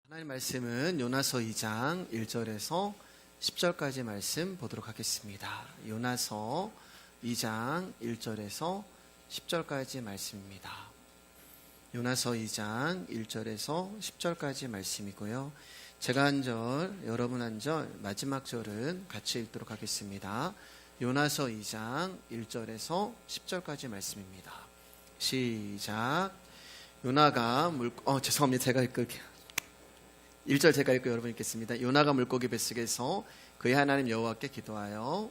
하나님 말씀은 요나서 2장 1절에서 10절까지 말씀 보도록 하겠습니다. 요나서 2장 1절에서 10절까지 말씀입니다. 요나서 2장 1절에서 10절까지 말씀이고요. 제가 한 절, 여러분 한 절, 마지막 절은 같이 읽도록 하겠습니다. 요나서 2장 1절에서 10절까지 말씀입니다. 시작. 요나가 죄송합니다. 제가 읽을게요. 1절 제가 읽고 여러분 읽겠습니다. 요나가 물고기 뱃속에서 그의 하나님 여호와께 기도하여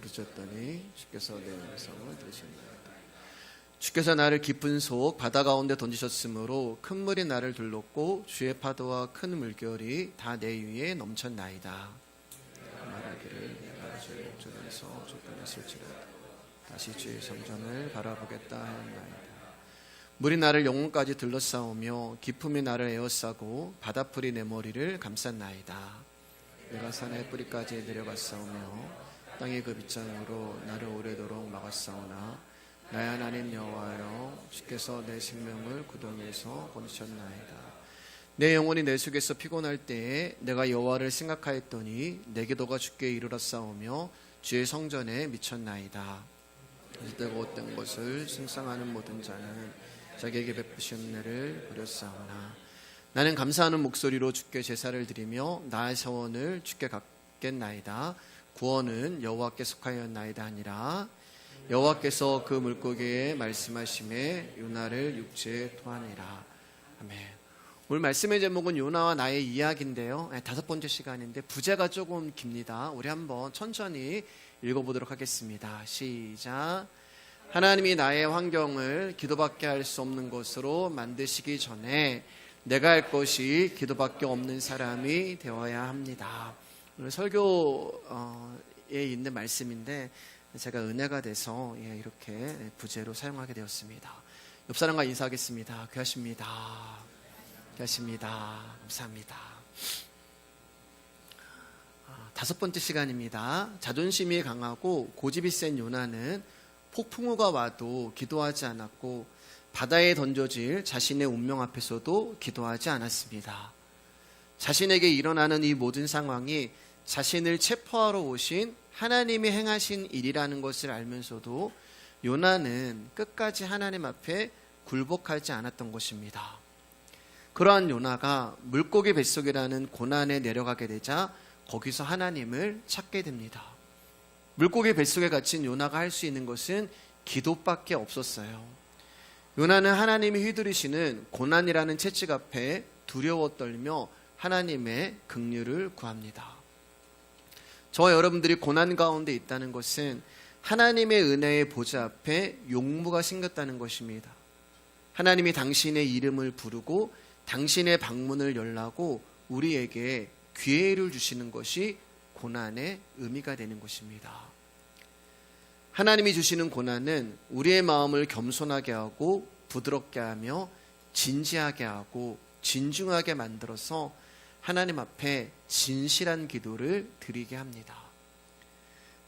부르짖었더니 주께서 내 음성을 들으셨나이다. 주께서 나를 깊은 속 바다 가운데 던지셨으므로 큰 물이 나를 둘렀고 주의 파도와 큰 물결이 다 내 위에 넘쳤나이다. 말하기를 내가 주의 목전에서 쫓겨났을지라도 다시 주의 성전을 바라보겠다 하였나이다. 물이 나를 영혼까지 둘러싸우며 깊음이 나를 에워싸고 바닷불이 내 머리를 감쌌나이다. 내가 산의 뿌리까지 내려갔사오며 땅의 그 빗장으로 나를 오래도록 막았사오나 나의 하나님 여호와여 주께서 내 생명을 구덩이에서 건지셨나이다. 내 영혼이 내 속에서 피곤할 때에 내가 여호와를 생각하였더니 내 기도가 주께 이르렀사오며 주의 성전에 미쳤나이다. 이때고 헛된 것을 승상하는 모든 자는 자기에게 베푸신 은혜를 버렸사오나 나는 감사하는 목소리로 주께 제사를 드리며 나의 서원을 주께 갚겠나이다. 구원은 여호와께 속하였나이다 하니라. 여호와께서 그 물고기에 말씀하심에 요나를 육지에 토하니라. 아멘. 오늘 말씀의 제목은 요나와 나의 이야기인데요. 5번째 시간인데 부제가 조금 깁니다. 우리 한번 천천히 읽어보도록 하겠습니다. 시작. 하나님이 나의 환경을 기도밖에 할 수 없는 것으로 만드시기 전에 내가 할 것이 기도밖에 없는 사람이 되어야 합니다. 오늘 설교에 있는 말씀인데 제가 은혜가 돼서 이렇게 부제로 사용하게 되었습니다. 옆 사람과 인사하겠습니다. 귀하십니다. 귀하십니다. 감사합니다. 5번째 시간입니다. 자존심이 강하고 고집이 센 요나는 폭풍우가 와도 기도하지 않았고 바다에 던져질 자신의 운명 앞에서도 기도하지 않았습니다. 자신에게 일어나는 이 모든 상황이 자신을 체포하러 오신 하나님이 행하신 일이라는 것을 알면서도 요나는 끝까지 하나님 앞에 굴복하지 않았던 것입니다. 그러한 요나가 물고기 뱃속이라는 고난에 내려가게 되자 거기서 하나님을 찾게 됩니다. 물고기 뱃속에 갇힌 요나가 할 수 있는 것은 기도밖에 없었어요. 요나는 하나님이 휘두르시는 고난이라는 채찍 앞에 두려워 떨며 하나님의 긍휼을 구합니다. 저와 여러분들이 고난 가운데 있다는 것은 하나님의 은혜의 보좌 앞에 용무가 생겼다는 것입니다. 하나님이 당신의 이름을 부르고 당신의 방문을 열라고 우리에게 기회를 주시는 것이 고난의 의미가 되는 것입니다. 하나님이 주시는 고난은 우리의 마음을 겸손하게 하고 부드럽게 하며 진지하게 하고 진중하게 만들어서 하나님 앞에 진실한 기도를 드리게 합니다.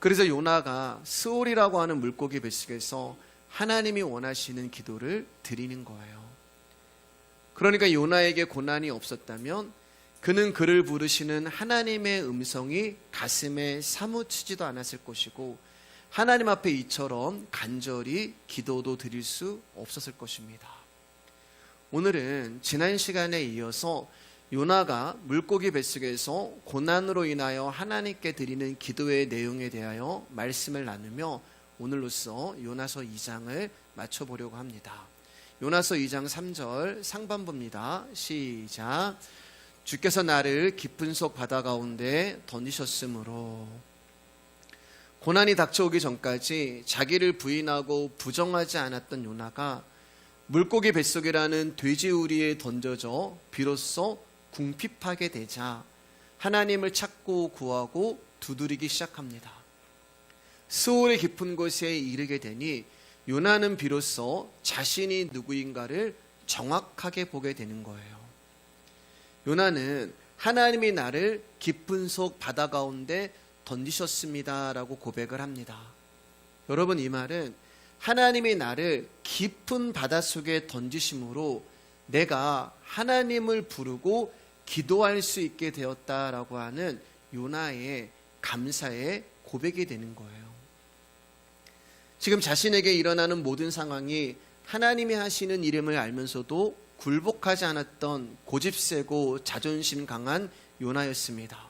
그래서 요나가 스올이라고 하는 물고기 뱃속에서 하나님이 원하시는 기도를 드리는 거예요. 그러니까 요나에게 고난이 없었다면 그는 그를 부르시는 하나님의 음성이 가슴에 사무치지도 않았을 것이고 하나님 앞에 이처럼 간절히 기도도 드릴 수 없었을 것입니다. 오늘은 지난 시간에 이어서 요나가 물고기 뱃속에서 고난으로 인하여 하나님께 드리는 기도의 내용에 대하여 말씀을 나누며 오늘로써 요나서 2장을 맞춰보려고 합니다. 요나서 2장 3절 상반부입니다. 시작. 주께서 나를 깊은 속 바다 가운데 던지셨으므로. 고난이 닥쳐오기 전까지 자기를 부인하고 부정하지 않았던 요나가 물고기 뱃속이라는 돼지우리에 던져져 비로소 궁핍하게 되자 하나님을 찾고 구하고 두드리기 시작합니다. 스올의 깊은 곳에 이르게 되니 요나는 비로소 자신이 누구인가를 정확하게 보게 되는 거예요. 요나는 하나님이 나를 깊은 속 바다 가운데 던지셨습니다라고 고백을 합니다. 여러분, 이 말은 하나님이 나를 깊은 바닷속에 던지심으로 내가 하나님을 부르고 기도할 수 있게 되었다라고 하는 요나의 감사의 고백이 되는 거예요. 지금 자신에게 일어나는 모든 상황이 하나님이 하시는 일임을 알면서도 굴복하지 않았던 고집세고 자존심 강한 요나였습니다.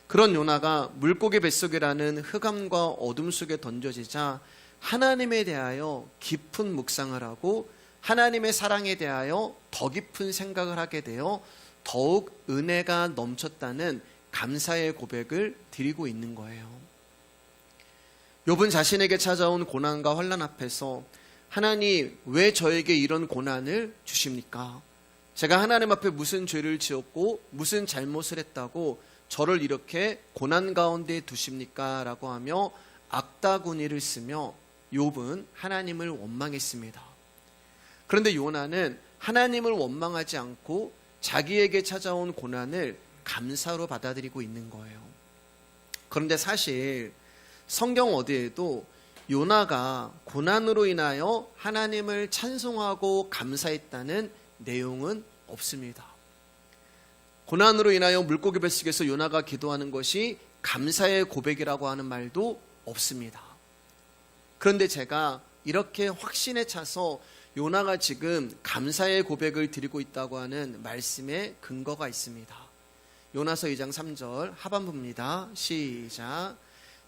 그런 요나가 물고기 뱃속이라는 흑암과 어둠 속에 던져지자 하나님에 대하여 깊은 묵상을 하고 하나님의 사랑에 대하여 더 깊은 생각을 하게 되어 더욱 은혜가 넘쳤다는 감사의 고백을 드리고 있는 거예요. 욥은 자신에게 찾아온 고난과 환난 앞에서 하나님, 왜 저에게 이런 고난을 주십니까? 제가 하나님 앞에 무슨 죄를 지었고 무슨 잘못을 했다고 저를 이렇게 고난 가운데 두십니까? 라고 하며 악다구니를 쓰며 욥은 하나님을 원망했습니다. 그런데 요나는 하나님을 원망하지 않고 자기에게 찾아온 고난을 감사로 받아들이고 있는 거예요. 그런데 사실 성경 어디에도 요나가 고난으로 인하여 하나님을 찬송하고 감사했다는 내용은 없습니다. 고난으로 인하여 물고기 뱃속에서 요나가 기도하는 것이 감사의 고백이라고 하는 말도 없습니다. 그런데 제가 이렇게 확신에 차서 요나가 지금 감사의 고백을 드리고 있다고 하는 말씀에 근거가 있습니다. 요나서 2장 3절 하반부입니다. 시작.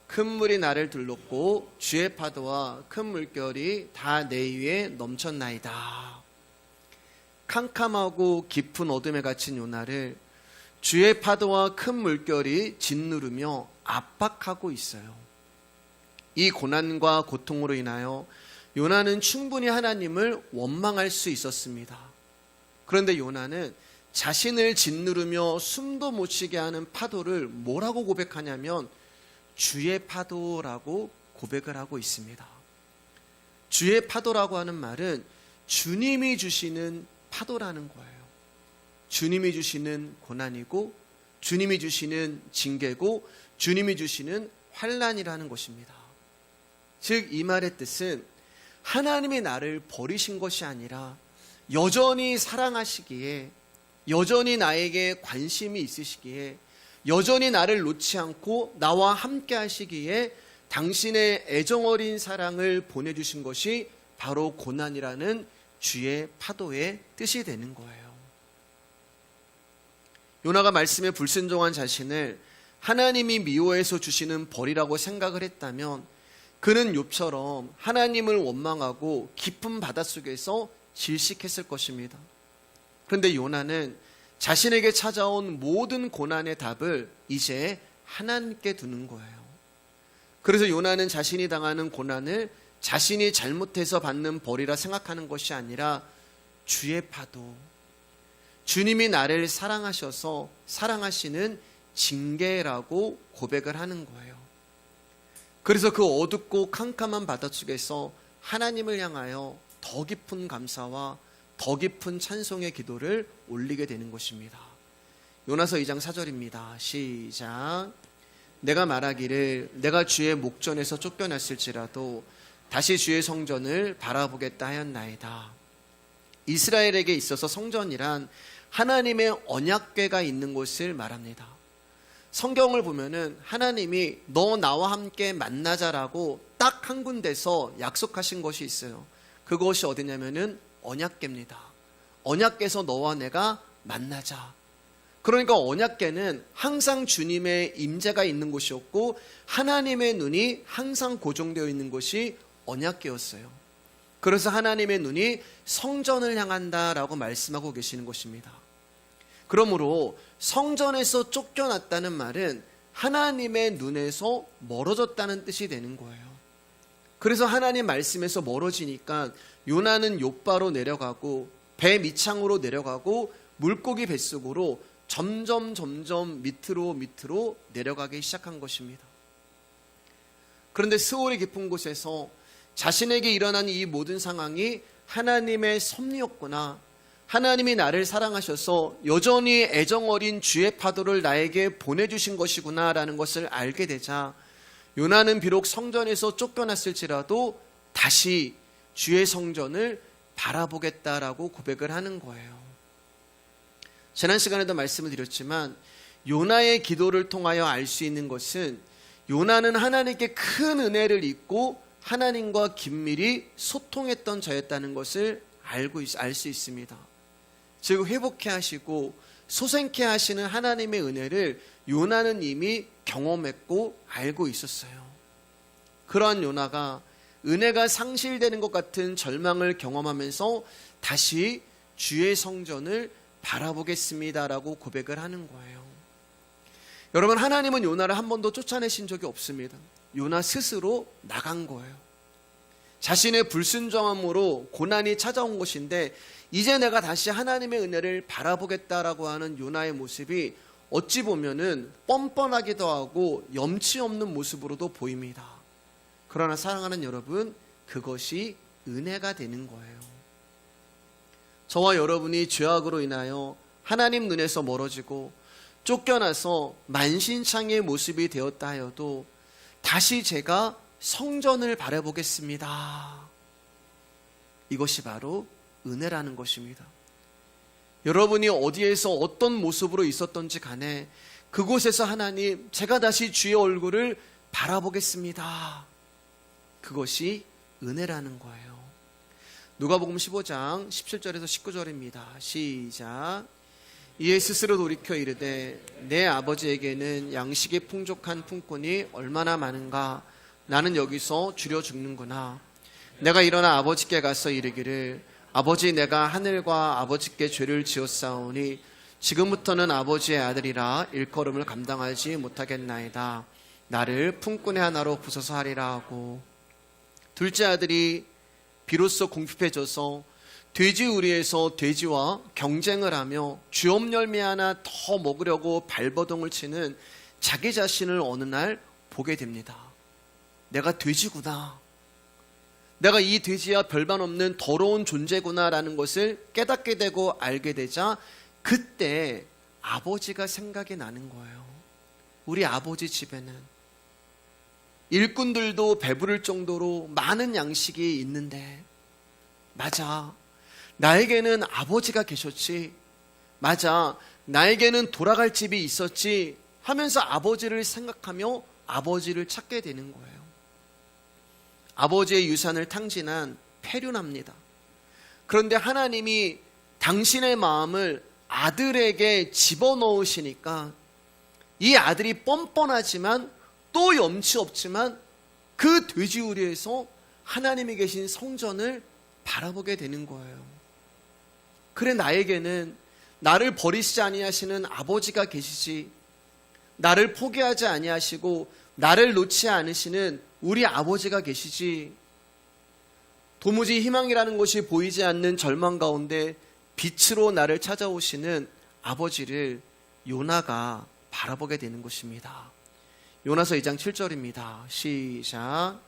큰 물이 나를 둘렀고 주의 파도와 큰 물결이 다 내 위에 넘쳤나이다. 캄캄하고 깊은 어둠에 갇힌 요나를 주의 파도와 큰 물결이 짓누르며 압박하고 있어요. 이 고난과 고통으로 인하여 요나는 충분히 하나님을 원망할 수 있었습니다. 그런데 요나는 자신을 짓누르며 숨도 못 쉬게 하는 파도를 뭐라고 고백하냐면 주의 파도라고 고백을 하고 있습니다. 주의 파도라고 하는 말은 주님이 주시는 파도라는 거예요. 주님이 주시는 고난이고 주님이 주시는 징계고 주님이 주시는 환난이라는 것입니다. 즉 이 말의 뜻은 하나님이 나를 버리신 것이 아니라 여전히 사랑하시기에, 여전히 나에게 관심이 있으시기에, 여전히 나를 놓지 않고 나와 함께 하시기에 당신의 애정어린 사랑을 보내주신 것이 바로 고난이라는 주의 파도의 뜻이 되는 거예요. 요나가 말씀에 불순종한 자신을 하나님이 미워해서 주시는 벌이라고 생각을 했다면 그는 욥처럼 하나님을 원망하고 깊은 바닷속에서 질식했을 것입니다. 그런데 요나는 자신에게 찾아온 모든 고난의 답을 이제 하나님께 두는 거예요. 그래서 요나는 자신이 당하는 고난을 자신이 잘못해서 받는 벌이라 생각하는 것이 아니라 주의 파도, 주님이 나를 사랑하셔서 사랑하시는 징계라고 고백을 하는 거예요. 그래서 그 어둡고 캄캄한 바닷속에서 하나님을 향하여 더 깊은 감사와 더 깊은 찬송의 기도를 올리게 되는 것입니다. 요나서 2장 4절입니다. 시작. 내가 말하기를 내가 주의 목전에서 쫓겨났을지라도 다시 주의 성전을 바라보겠다 하였나이다. 이스라엘에게 있어서 성전이란 하나님의 언약궤가 있는 곳을 말합니다. 성경을 보면은 하나님이 너 나와 함께 만나자라고 딱 한 군데서 약속하신 것이 있어요. 그것이 어디냐면은 언약궤입니다. 언약궤에서 너와 내가 만나자. 그러니까 언약궤는 항상 주님의 임재가 있는 곳이었고 하나님의 눈이 항상 고정되어 있는 곳이 언약궤였어요. 그래서 하나님의 눈이 성전을 향한다라고 말씀하고 계시는 것입니다. 그러므로 성전에서 쫓겨났다는 말은 하나님의 눈에서 멀어졌다는 뜻이 되는 거예요. 그래서 하나님 말씀에서 멀어지니까 요나는 욥바로 내려가고 배 밑창으로 내려가고 물고기 뱃속으로 점점 밑으로 내려가기 시작한 것입니다. 그런데 스올이 깊은 곳에서 자신에게 일어난 이 모든 상황이 하나님의 섭리였구나, 하나님이 나를 사랑하셔서 여전히 애정어린 주의 파도를 나에게 보내주신 것이구나 라는 것을 알게 되자 요나는 비록 성전에서 쫓겨났을지라도 다시 주의 성전을 바라보겠다라고 고백을 하는 거예요. 지난 시간에도 말씀을 드렸지만 요나의 기도를 통하여 알 수 있는 것은 요나는 하나님께 큰 은혜를 입고 하나님과 긴밀히 소통했던 자였다는 것을 알 수 있습니다. 즉 회복케 하시고 소생케 하시는 하나님의 은혜를 요나는 이미 경험했고 알고 있었어요. 그러한 요나가 은혜가 상실되는 것 같은 절망을 경험하면서 다시 주의 성전을 바라보겠습니다라고 고백을 하는 거예요. 여러분, 하나님은 요나를 한 번도 쫓아내신 적이 없습니다. 요나 스스로 나간 거예요. 자신의 불순종함으로 고난이 찾아온 것인데 이제 내가 다시 하나님의 은혜를 바라보겠다라고 하는 요나의 모습이 어찌 보면은 뻔뻔하기도 하고 염치 없는 모습으로도 보입니다. 그러나 사랑하는 여러분, 그것이 은혜가 되는 거예요. 저와 여러분이 죄악으로 인하여 하나님 눈에서 멀어지고 쫓겨나서 만신창이의 모습이 되었다 하여도 다시 제가 성전을 바라보겠습니다. 이것이 바로 은혜라는 것입니다. 여러분이 어디에서 어떤 모습으로 있었던지 간에 그곳에서 하나님, 제가 다시 주의 얼굴을 바라보겠습니다. 그것이 은혜라는 거예요. 누가복음 15장 17절에서 19절입니다. 시작. 이에 스스로 돌이켜 이르되 내 아버지에게는 양식이 풍족한 품꾼이 얼마나 많은가. 나는 여기서 줄여 죽는구나. 내가 일어나 아버지께 가서 이르기를 아버지, 내가 하늘과 아버지께 죄를 지었사오니 지금부터는 아버지의 아들이라 일컬음을 감당하지 못하겠나이다. 나를 품꾼의 하나로 부숴서 하리라 하고, 둘째 아들이 비로소 궁핍해져서 돼지우리에서 돼지와 경쟁을 하며 쥐업 열매 하나 더 먹으려고 발버둥을 치는 자기 자신을 어느 날 보게 됩니다. 내가 돼지구나. 내가 이 돼지와 별반 없는 더러운 존재구나라는 것을 깨닫게 되고 알게 되자 그때 아버지가 생각이 나는 거예요. 우리 아버지 집에는 일꾼들도 배부를 정도로 많은 양식이 있는데, 맞아, 나에게는 아버지가 계셨지, 맞아, 나에게는 돌아갈 집이 있었지 하면서 아버지를 생각하며 아버지를 찾게 되는 거예요. 아버지의 유산을 탕진한 페륜합니다. 그런데 하나님이 당신의 마음을 아들에게 집어넣으시니까 이 아들이 뻔뻔하지만 또 염치 없지만 그 돼지우리에서 하나님이 계신 성전을 바라보게 되는 거예요. 그래, 나에게는 나를 버리시지 아니하시는 아버지가 계시지, 나를 포기하지 아니하시고 나를 놓지 않으시는 우리 아버지가 계시지. 도무지 희망이라는 것이 보이지 않는 절망 가운데 빛으로 나를 찾아오시는 아버지를 요나가 바라보게 되는 것입니다. 요나서 2장 7절입니다. 시작.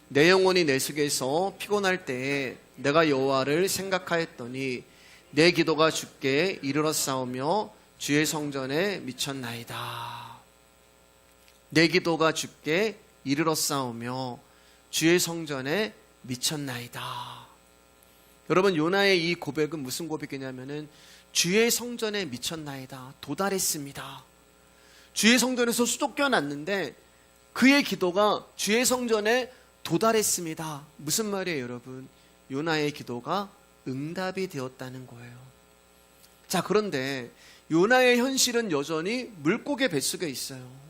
내 영혼이 내 속에서 피곤할 때에 내가 여호와를 생각하였더니 내 기도가 주께 이르렀사오며 주의 성전에 미쳤나이다. 내 기도가 주께 이르렀사오며 주의 성전에 미쳤나이다. 여러분, 요나의 이 고백은 무슨 고백이냐면은 주의 성전에 미쳤나이다, 도달했습니다. 주의 성전에서 쫓겨났는데 그의 기도가 주의 성전에 도달했습니다. 무슨 말이에요, 여러분? 요나의 기도가 응답이 되었다는 거예요. 자, 그런데 요나의 현실은 여전히 물고기 뱃속에 있어요.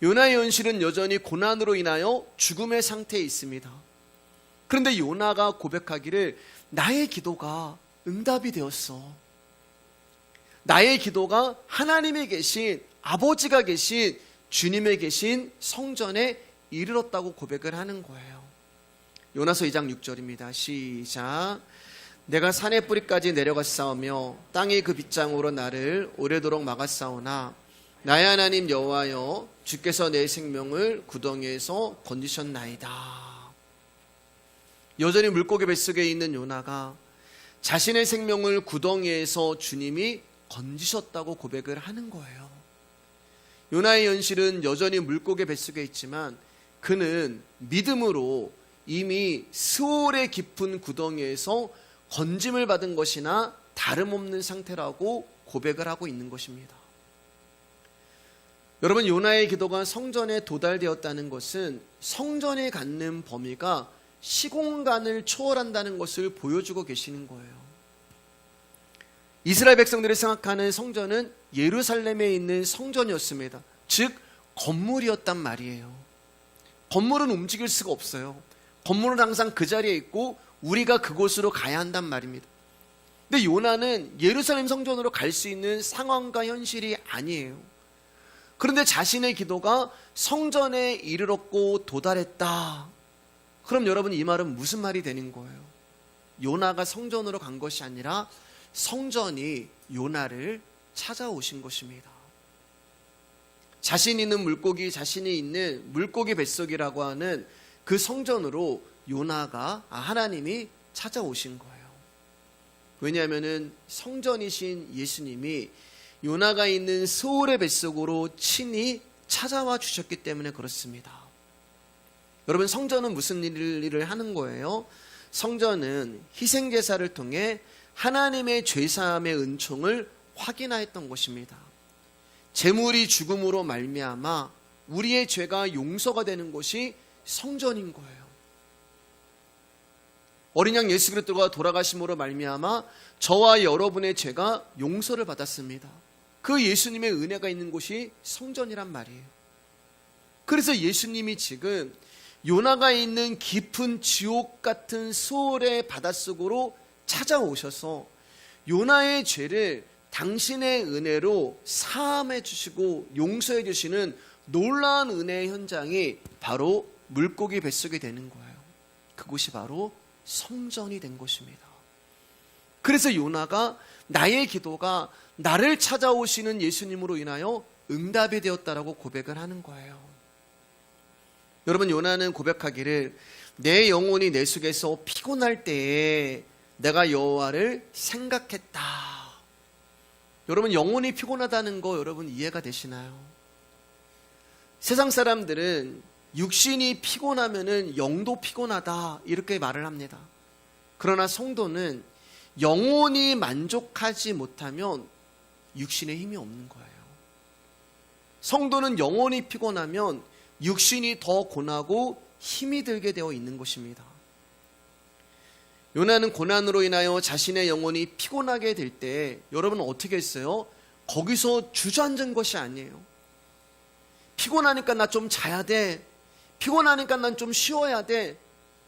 요나의 현실은 여전히 고난으로 인하여 죽음의 상태에 있습니다. 그런데 요나가 고백하기를 나의 기도가 응답이 되었어. 나의 기도가 하나님이 계신, 아버지가 계신, 주님의 계신 성전에 이르렀다고 고백을 하는 거예요. 요나서 2장 6절입니다. 시작. 내가 산의 뿌리까지 내려갔사오며 땅이 그 빗장으로 나를 오래도록 막았사오나 나의 하나님 여호와여, 주께서 내 생명을 구덩이에서 건지셨나이다. 여전히 물고기 뱃속에 있는 요나가 자신의 생명을 구덩이에서 주님이 건지셨다고 고백을 하는 거예요. 요나의 현실은 여전히 물고기 뱃속에 있지만 그는 믿음으로 이미 스올의 깊은 구덩이에서 건짐을 받은 것이나 다름없는 상태라고 고백을 하고 있는 것입니다. 여러분, 요나의 기도가 성전에 도달되었다는 것은 성전이 갖는 범위가 시공간을 초월한다는 것을 보여주고 계시는 거예요. 이스라엘 백성들이 생각하는 성전은 예루살렘에 있는 성전이었습니다. 즉 건물이었단 말이에요. 건물은 움직일 수가 없어요. 건물은 항상 그 자리에 있고 우리가 그곳으로 가야 한단 말입니다. 근데 요나는 예루살렘 성전으로 갈 수 있는 상황과 현실이 아니에요. 그런데 자신의 기도가 성전에 이르렀고 도달했다. 그럼 여러분, 이 말은 무슨 말이 되는 거예요? 요나가 성전으로 간 것이 아니라 성전이 요나를 찾아오신 것입니다. 자신이 있는 물고기, 자신이 있는 물고기 뱃속이라고 하는 그 성전으로 요나가, 하나님이 찾아오신 거예요. 왜냐하면 성전이신 예수님이 요나가 있는 스올의 뱃속으로 친히 찾아와 주셨기 때문에 그렇습니다. 여러분, 성전은 무슨 일을 하는 거예요? 성전은 희생제사를 통해 하나님의 죄사함의 은총을 확인하였던 것입니다. 제물이 죽음으로 말미암아 우리의 죄가 용서가 되는 것이 성전인 거예요. 어린 양 예수 그리스도가 돌아가심으로 말미암아 저와 여러분의 죄가 용서를 받았습니다. 그 예수님의 은혜가 있는 곳이 성전이란 말이에요. 그래서 예수님이 지금 요나가 있는 깊은 지옥 같은 스올의 바닷속으로 찾아오셔서 요나의 죄를 당신의 은혜로 사함해 주시고 용서해 주시는 놀라운 은혜의 현장이 바로 물고기 뱃속이 되는 거예요. 그곳이 바로 성전이 된 것입니다. 그래서 요나가 나의 기도가 나를 찾아오시는 예수님으로 인하여 응답이 되었다라고 고백을 하는 거예요. 여러분, 요나는 고백하기를 내 영혼이 내 속에서 피곤할 때에 내가 여호와를 생각했다. 여러분, 영혼이 피곤하다는 거 여러분 이해가 되시나요? 세상 사람들은 육신이 피곤하면은 영도 피곤하다 이렇게 말을 합니다. 그러나 성도는 영혼이 만족하지 못하면 육신에 힘이 없는 거예요. 성도는 영혼이 피곤하면 육신이 더 고나고 힘이 들게 되어 있는 것입니다. 요나는 고난으로 인하여 자신의 영혼이 피곤하게 될 때 여러분은 어떻게 했어요? 거기서 주저앉은 것이 아니에요. 피곤하니까 나 좀 자야 돼. 피곤하니까 난 좀 쉬어야 돼.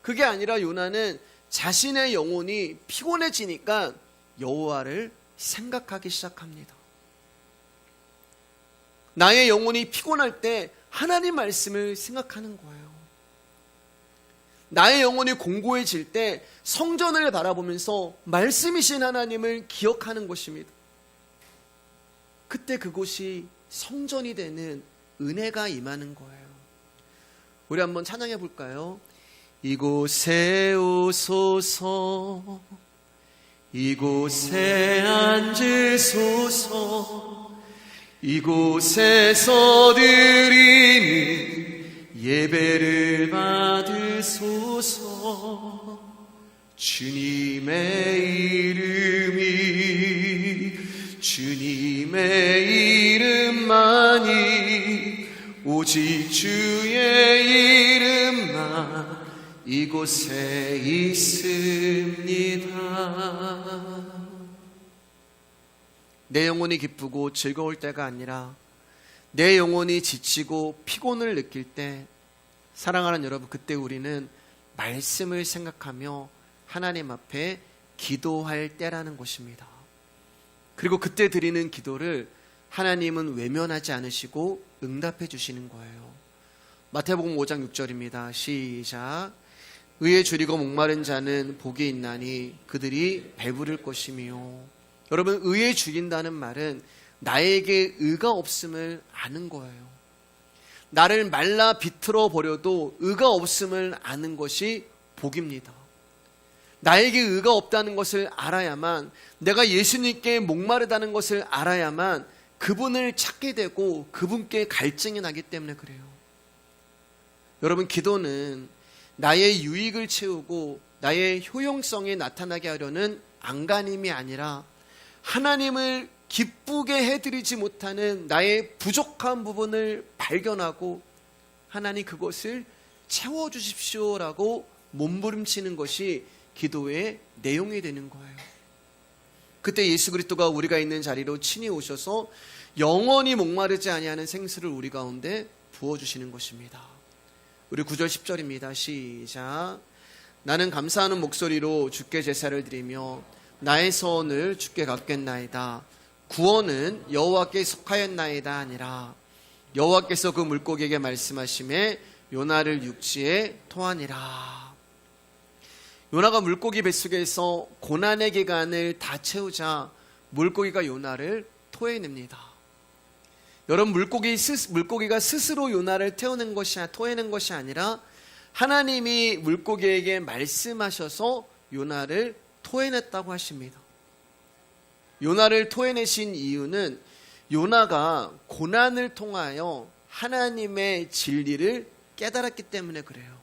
그게 아니라 요나는 자신의 영혼이 피곤해지니까 여호와를 생각하기 시작합니다. 나의 영혼이 피곤할 때 하나님 말씀을 생각하는 거예요. 나의 영혼이 공고해질 때 성전을 바라보면서 말씀이신 하나님을 기억하는 것입니다. 그때 그곳이 성전이 되는 은혜가 임하는 거예요. 우리 한번 찬양해 볼까요? 이곳에 오소서, 이곳에 앉으소서, 이곳에서 드리는 예배를 받으소서. 주님의 이름이, 주님의 이름만이, 오직 주의 이름만 이곳에 있습니다. 내 영혼이 기쁘고 즐거울 때가 아니라 내 영혼이 지치고 피곤을 느낄 때, 사랑하는 여러분, 그때 우리는 말씀을 생각하며 하나님 앞에 기도할 때라는 것입니다. 그리고 그때 드리는 기도를 하나님은 외면하지 않으시고 응답해 주시는 거예요. 마태복음 5장 6절입니다. 시작. 의에 줄이고 목마른 자는 복이 있나니 그들이 배부를 것이며. 여러분, 의에 줄인다는 말은 나에게 의가 없음을 아는 거예요. 나를 말라 비틀어 버려도 의가 없음을 아는 것이 복입니다. 나에게 의가 없다는 것을 알아야만, 내가 예수님께 목마르다는 것을 알아야만 그분을 찾게 되고 그분께 갈증이 나기 때문에 그래요. 여러분, 기도는 나의 유익을 채우고 나의 효용성이 나타나게 하려는 안간힘이 아니라 하나님을 기쁘게 해드리지 못하는 나의 부족한 부분을 발견하고 하나님 그것을 채워주십시오라고 몸부림치는 것이 기도의 내용이 되는 거예요. 그때 예수 그리스도가 우리가 있는 자리로 친히 오셔서 영원히 목마르지 아니하는 생수를 우리 가운데 부어주시는 것입니다. 우리 9절 10절입니다. 시작. 나는 감사하는 목소리로 주께 제사를 드리며 나의 서원을 주께 갚겠나이다. 구원은 여호와께 속하였나이다 아니라 여호와께서 그 물고기에게 말씀하시매 요나를 육지에 토하니라. 요나가 물고기 뱃속에서 고난의 기간을 다 채우자 물고기가 요나를 토해냅니다. 여러분, 물고기가 스스로 요나를 토해낸 것이 아니라 하나님이 물고기에게 말씀하셔서 요나를 토해냈다고 하십니다. 요나를 토해내신 이유는 요나가 고난을 통하여 하나님의 진리를 깨달았기 때문에 그래요.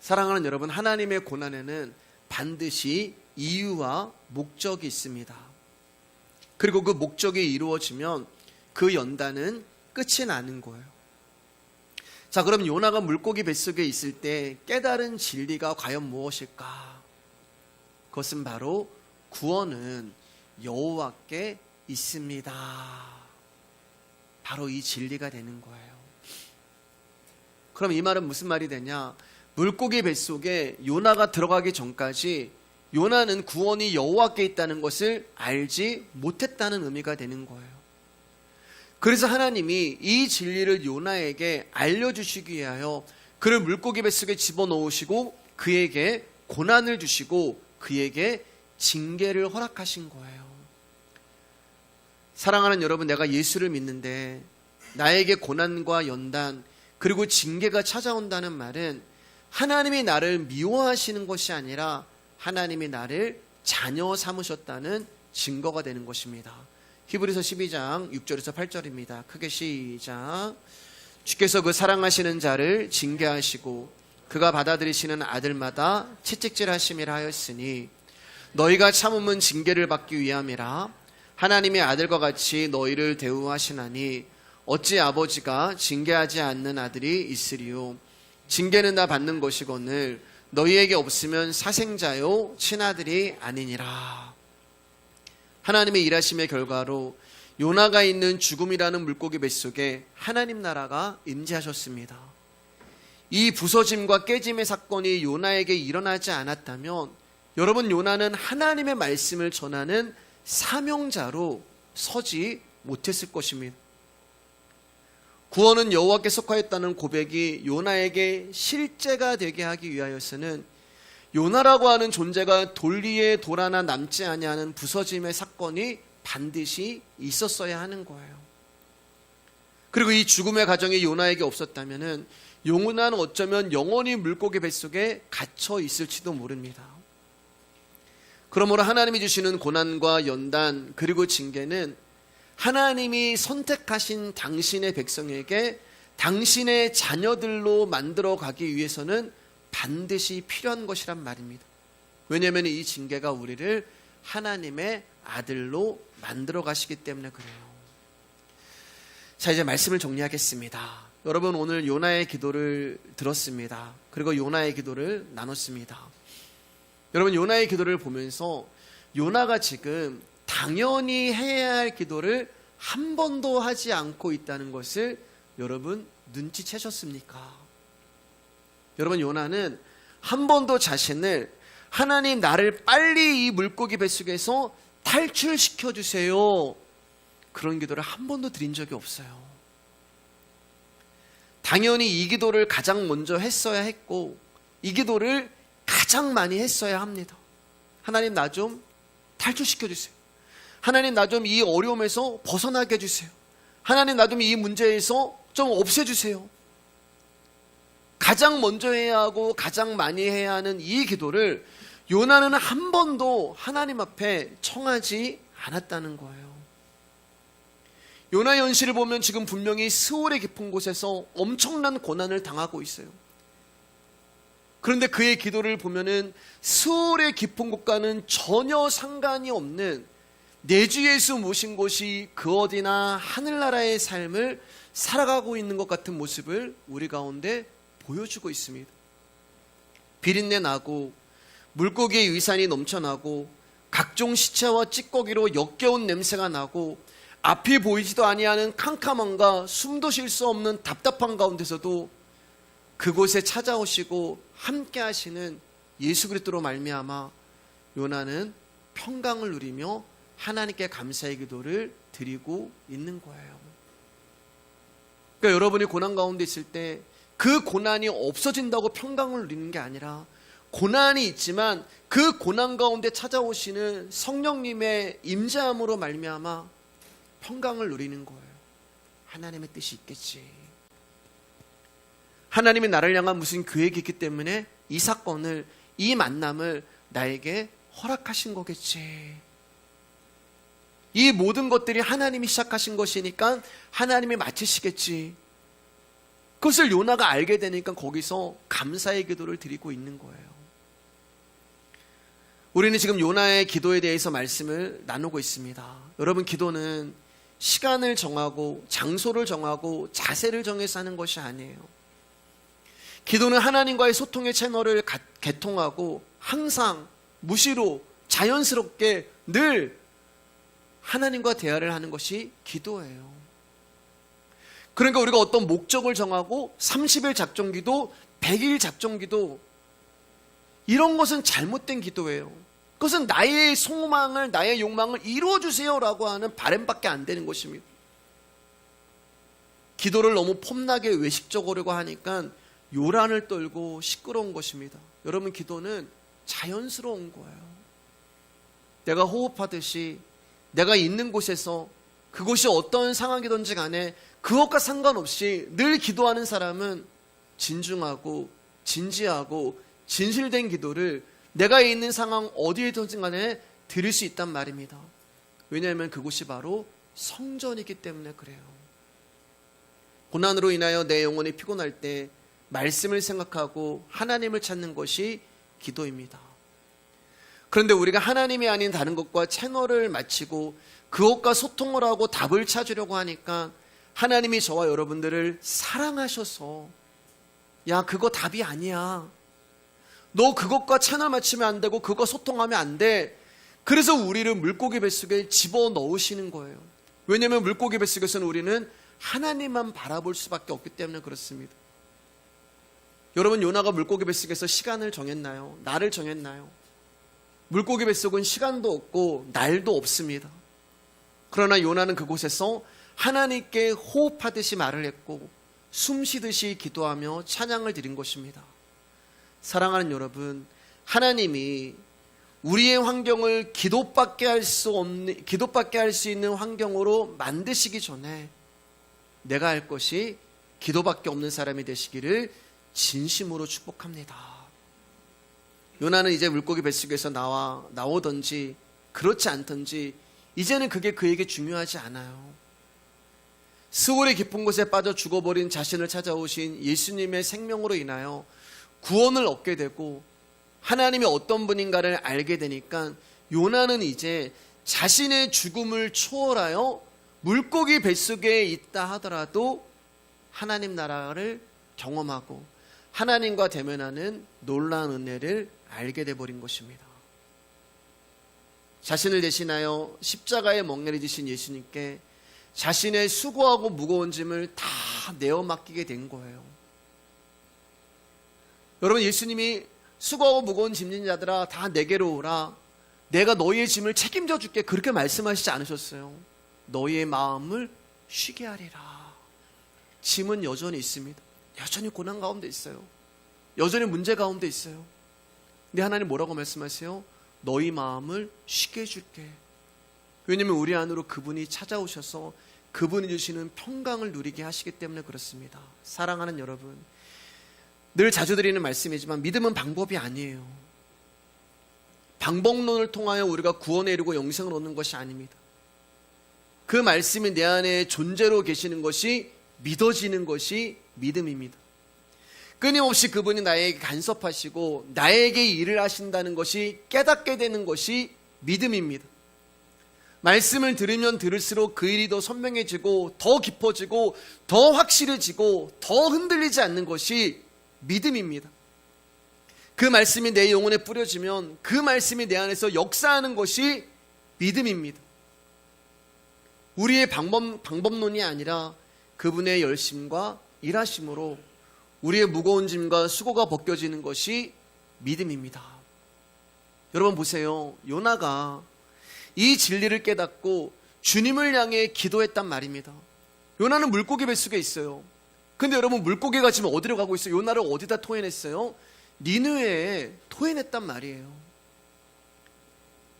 사랑하는 여러분, 하나님의 고난에는 반드시 이유와 목적이 있습니다. 그리고 그 목적이 이루어지면 그 연단은 끝이 나는 거예요. 자, 그럼 요나가 물고기 뱃속에 있을 때 깨달은 진리가 과연 무엇일까? 그것은 바로 구원은 여호와께 있습니다. 바로 이 진리가 되는 거예요. 그럼 이 말은 무슨 말이 되냐? 물고기 뱃속에 요나가 들어가기 전까지 요나는 구원이 여호와께 있다는 것을 알지 못했다는 의미가 되는 거예요. 그래서 하나님이 이 진리를 요나에게 알려주시기 위하여 그를 물고기 뱃속에 집어넣으시고 그에게 고난을 주시고 그에게 징계를 허락하신 거예요. 사랑하는 여러분, 내가 예수를 믿는데 나에게 고난과 연단 그리고 징계가 찾아온다는 말은 하나님이 나를 미워하시는 것이 아니라 하나님이 나를 자녀 삼으셨다는 증거가 되는 것입니다. 히브리서 12장 6절에서 8절입니다. 크게 시작. 주께서 그 사랑하시는 자를 징계하시고 그가 받아들이시는 아들마다 채찍질하심이라 하였으니 너희가 참음은 징계를 받기 위함이라. 하나님의 아들과 같이 너희를 대우하시나니 어찌 아버지가 징계하지 않는 아들이 있으리요. 징계는 다 받는 것이거늘 너희에게 없으면 사생자요 친아들이 아니니라. 하나님의 일하심의 결과로 요나가 있는 죽음이라는 물고기 뱃속에 하나님 나라가 임재하셨습니다. 이 부서짐과 깨짐의 사건이 요나에게 일어나지 않았다면 여러분, 요나는 하나님의 말씀을 전하는 사명자로 서지 못했을 것입니다. 구원은 여호와께 속하였다는 고백이 요나에게 실제가 되게 하기 위하여서는 요나라고 하는 존재가 돌리에 돌아나 남지 아니하는 부서짐의 사건이 반드시 있었어야 하는 거예요. 그리고 이 죽음의 가정이 요나에게 없었다면 요나는 어쩌면 영원히 물고기 뱃속에 갇혀 있을지도 모릅니다. 그러므로 하나님이 주시는 고난과 연단 그리고 징계는 하나님이 선택하신 당신의 백성에게 당신의 자녀들로 만들어 가기 위해서는 반드시 필요한 것이란 말입니다. 왜냐하면 이 징계가 우리를 하나님의 아들로 만들어 가시기 때문에 그래요. 자, 이제 말씀을 정리하겠습니다. 여러분, 오늘 요나의 기도를 들었습니다. 그리고 요나의 기도를 나눴습니다. 여러분, 요나의 기도를 보면서 요나가 지금 당연히 해야 할 기도를 한 번도 하지 않고 있다는 것을 여러분 눈치채셨습니까? 여러분, 요나는 한 번도 자신을 하나님 나를 빨리 이 물고기 뱃속에서 탈출시켜 주세요, 그런 기도를 한 번도 드린 적이 없어요. 당연히 이 기도를 가장 먼저 했어야 했고 이 기도를 가장 많이 했어야 합니다. 하나님 나 좀 탈출시켜 주세요. 하나님 나 좀 이 어려움에서 벗어나게 해주세요. 하나님 나 좀 이 문제에서 좀 없애주세요. 가장 먼저 해야 하고 가장 많이 해야 하는 이 기도를 요나는 한 번도 하나님 앞에 청하지 않았다는 거예요. 요나의 현실을 보면 지금 분명히 스올의 깊은 곳에서 엄청난 고난을 당하고 있어요. 그런데 그의 기도를 보면은 스올의 깊은 곳과는 전혀 상관이 없는 내주 예수 모신 곳이 그 어디나 하늘나라의 삶을 살아가고 있는 것 같은 모습을 우리 가운데 보여주고 있습니다. 비린내 나고 물고기의 위산이 넘쳐나고 각종 시체와 찌꺼기로 역겨운 냄새가 나고 앞이 보이지도 아니하는 캄캄함과 숨도 쉴 수 없는 답답한 가운데서도 그곳에 찾아오시고 함께 하시는 예수 그리스도로 말미암아 요나는 평강을 누리며 하나님께 감사의 기도를 드리고 있는 거예요. 그러니까 여러분이 고난 가운데 있을 때 그 고난이 없어진다고 평강을 누리는 게 아니라 고난이 있지만 그 고난 가운데 찾아오시는 성령님의 임재함으로 말미암아 평강을 누리는 거예요. 하나님의 뜻이 있겠지. 하나님이 나를 향한 무슨 계획이 있기 때문에 이 사건을, 이 만남을 나에게 허락하신 거겠지. 이 모든 것들이 하나님이 시작하신 것이니까 하나님이 마치시겠지. 그것을 요나가 알게 되니까 거기서 감사의 기도를 드리고 있는 거예요. 우리는 지금 요나의 기도에 대해서 말씀을 나누고 있습니다. 여러분, 기도는 시간을 정하고 장소를 정하고 자세를 정해서 하는 것이 아니에요. 기도는 하나님과의 소통의 채널을 개통하고 항상 무시로 자연스럽게 늘 하나님과 대화를 하는 것이 기도예요. 그러니까 우리가 어떤 목적을 정하고 30일 작정기도, 100일 작정기도 이런 것은 잘못된 기도예요. 그것은 나의 소망을, 나의 욕망을 이루어주세요라고 하는 바람밖에 안 되는 것입니다. 기도를 너무 폼나게 외식적으로 하니까 요란을 떨고 시끄러운 것입니다. 여러분, 기도는 자연스러운 거예요. 내가 호흡하듯이 내가 있는 곳에서 그곳이 어떤 상황이든지 간에 그것과 상관없이 늘 기도하는 사람은 진중하고 진지하고 진실된 기도를 내가 있는 상황 어디에든지 간에 드릴 수 있단 말입니다. 왜냐하면 그곳이 바로 성전이기 때문에 그래요. 고난으로 인하여 내 영혼이 피곤할 때 말씀을 생각하고 하나님을 찾는 것이 기도입니다. 그런데 우리가 하나님이 아닌 다른 것과 채널을 맞추고 그것과 소통을 하고 답을 찾으려고 하니까 하나님이 저와 여러분들을 사랑하셔서 야, 그거 답이 아니야. 너 그것과 채널 맞추면 안 되고 그거 소통하면 안 돼. 그래서 우리를 물고기 뱃속에 집어넣으시는 거예요. 왜냐하면 물고기 뱃속에서는 우리는 하나님만 바라볼 수밖에 없기 때문에 그렇습니다. 여러분, 요나가 물고기 뱃속에서 시간을 정했나요? 날을 정했나요? 물고기 뱃속은 시간도 없고 날도 없습니다. 그러나 요나는 그곳에서 하나님께 호흡하듯이 말을 했고 숨쉬듯이 기도하며 찬양을 드린 것입니다. 사랑하는 여러분, 하나님이 우리의 환경을 기도밖에 할 수 있는 환경으로 만드시기 전에 내가 할 것이 기도밖에 없는 사람이 되시기를 진심으로 축복합니다. 요나는 이제 물고기 뱃속에서 나오든지 그렇지 않든지 이제는 그게 그에게 중요하지 않아요. 스올의 깊은 곳에 빠져 죽어버린 자신을 찾아오신 예수님의 생명으로 인하여 구원을 얻게 되고 하나님이 어떤 분인가를 알게 되니까 요나는 이제 자신의 죽음을 초월하여 물고기 뱃속에 있다 하더라도 하나님 나라를 경험하고 하나님과 대면하는 놀라운 은혜를 알게 돼버린 것입니다. 자신을 대신하여 십자가에 멍에를 지신 예수님께 자신의 수고하고 무거운 짐을 다 내어 맡기게 된 거예요. 여러분, 예수님이 수고하고 무거운 짐진 자들아 다 내게로 오라, 내가 너희의 짐을 책임져 줄게, 그렇게 말씀하시지 않으셨어요. 너희의 마음을 쉬게 하리라. 짐은 여전히 있습니다. 여전히 고난 가운데 있어요. 여전히 문제 가운데 있어요. 근데 하나님 뭐라고 말씀하세요? 너희 마음을 쉬게 해줄게. 왜냐하면 우리 안으로 그분이 찾아오셔서 그분이 주시는 평강을 누리게 하시기 때문에 그렇습니다. 사랑하는 여러분, 늘 자주 드리는 말씀이지만 믿음은 방법이 아니에요. 방법론을 통하여 우리가 구원에 이르고 영생을 얻는 것이 아닙니다. 그 말씀이 내 안에 존재로 계시는 것이 믿어지는 것이 믿음입니다. 끊임없이 그분이 나에게 간섭하시고 나에게 일을 하신다는 것이 깨닫게 되는 것이 믿음입니다. 말씀을 들으면 들을수록 그 일이 더 선명해지고 더 깊어지고 더 확실해지고 더 흔들리지 않는 것이 믿음입니다. 그 말씀이 내 영혼에 뿌려지면 그 말씀이 내 안에서 역사하는 것이 믿음입니다. 우리의 방법론이 아니라 그분의 열심과 일하심으로 우리의 무거운 짐과 수고가 벗겨지는 것이 믿음입니다. 여러분 보세요. 요나가 이 진리를 깨닫고 주님을 향해 기도했단 말입니다. 요나는 물고기 뱃속에 있어요. 근데 여러분 물고기가 지금 어디로 가고 있어요? 요나를 어디다 토해냈어요? 니느웨에 토해냈단 말이에요.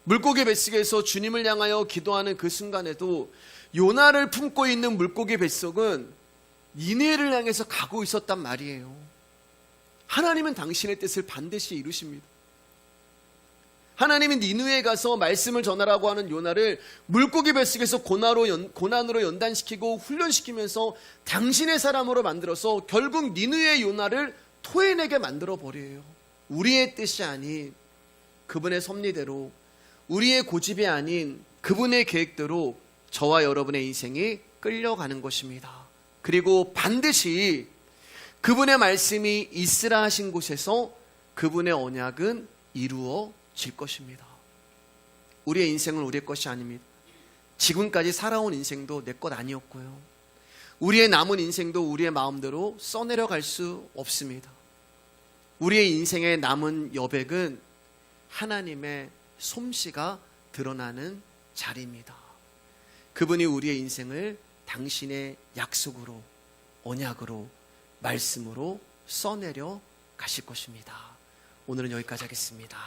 물고기 뱃속에서 주님을 향하여 기도하는 그 순간에도 요나를 품고 있는 물고기 뱃속은 니느웨를 향해서 가고 있었단 말이에요. 하나님은 당신의 뜻을 반드시 이루십니다. 하나님이 니느웨에 가서 말씀을 전하라고 하는 요나를 물고기 뱃속에서 고난으로 연단시키고 훈련시키면서 당신의 사람으로 만들어서 결국 니느웨의 요나를 토해내게 만들어 버려요. 우리의 뜻이 아닌 그분의 섭리대로, 우리의 고집이 아닌 그분의 계획대로 저와 여러분의 인생이 끌려가는 것입니다. 그리고 반드시 그분의 말씀이 있으라 하신 곳에서 그분의 언약은 이루어질 것입니다. 우리의 인생은 우리의 것이 아닙니다. 지금까지 살아온 인생도 내 것 아니었고요. 우리의 남은 인생도 우리의 마음대로 써내려갈 수 없습니다. 우리의 인생의 남은 여백은 하나님의 솜씨가 드러나는 자리입니다. 그분이 우리의 인생을 당신의 약속으로, 언약으로, 말씀으로 써내려 가실 것입니다. 오늘은 여기까지 하겠습니다.